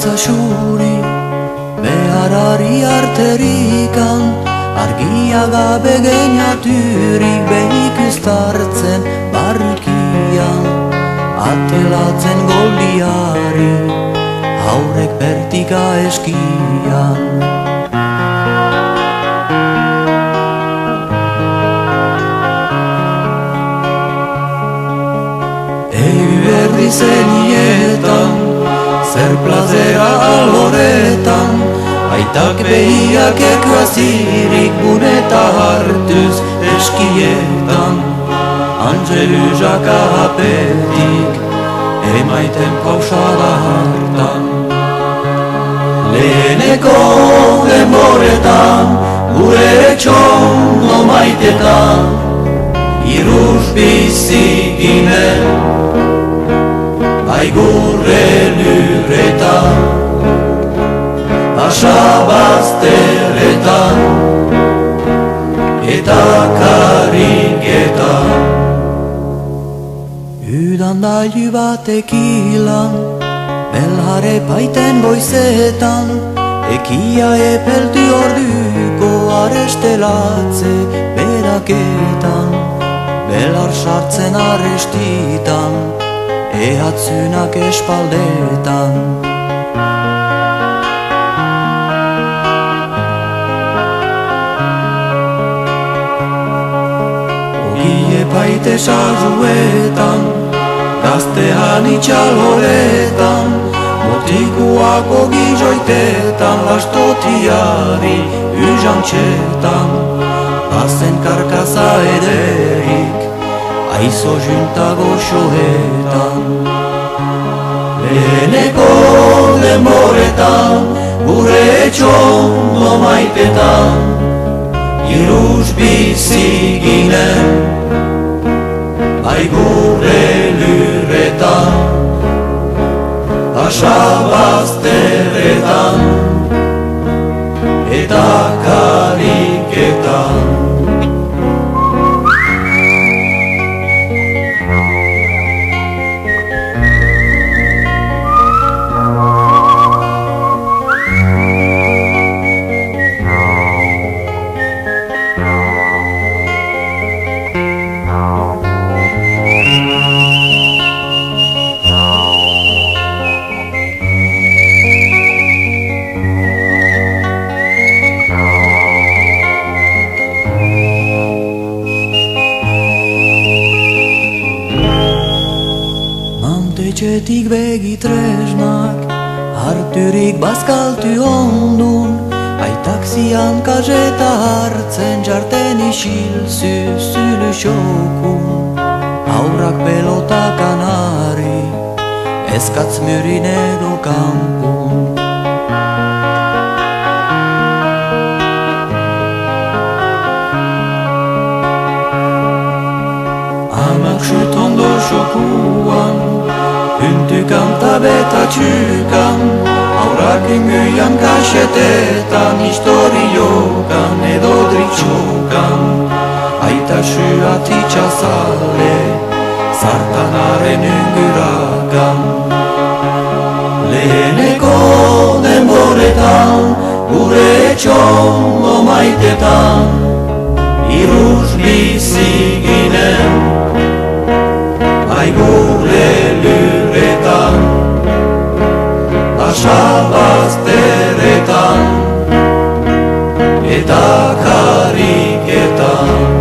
Artza xuri, beharari arterikan, argia gabe geinaturik behik ustartzen barrukian, atelatzen goldiari, haurek bertika eskian. Erdi zenietan, zer plazera alboretan, aitak behiak ekuazirik buneta hartuz eskietan, Angeluzak apetik, emaiten pausada hartan. Leheneko denboretan, gure etxondo maitetan, iruz bizi ginen, Aigurre lurretan, asabazterretan, eta kariketan. Udan dailu batek ilan, belhare paiten goizetan, ekia epeltu orduko arestelatze beraketan, belar sartzen arestitan, ehatzunak espaldetan. Ogie paite salzuetan, gaztean itxaloretan, motikuak ogi joitetan, bastotiari uzantxetan, bazen karkaza ederik, aizo juntago xoetan. Leheneko denboretan, gure etxondo maitetan, iruz bizi ginen, aigurre lurretan, asabazterretan, eta kariketan. Etxetik begitresnak, harturik bazkaltu ondun, aitak zian kazeta hartzen jarten isil zuzulu xokun. Haurak pelota kanari, eskatz murin edo kampun. Amak sut ondo xokuan, Hüntykan tabetatxukan, aurrak inguian kaxetetan, historiokan edo dritxokan, aita suat itxazale, zartanaren ingurakan. Leheneko denboretan, gure etxondo maitetan, iruz bizi ginen, aigurre lurretan, asabazterretan, eta kariketan.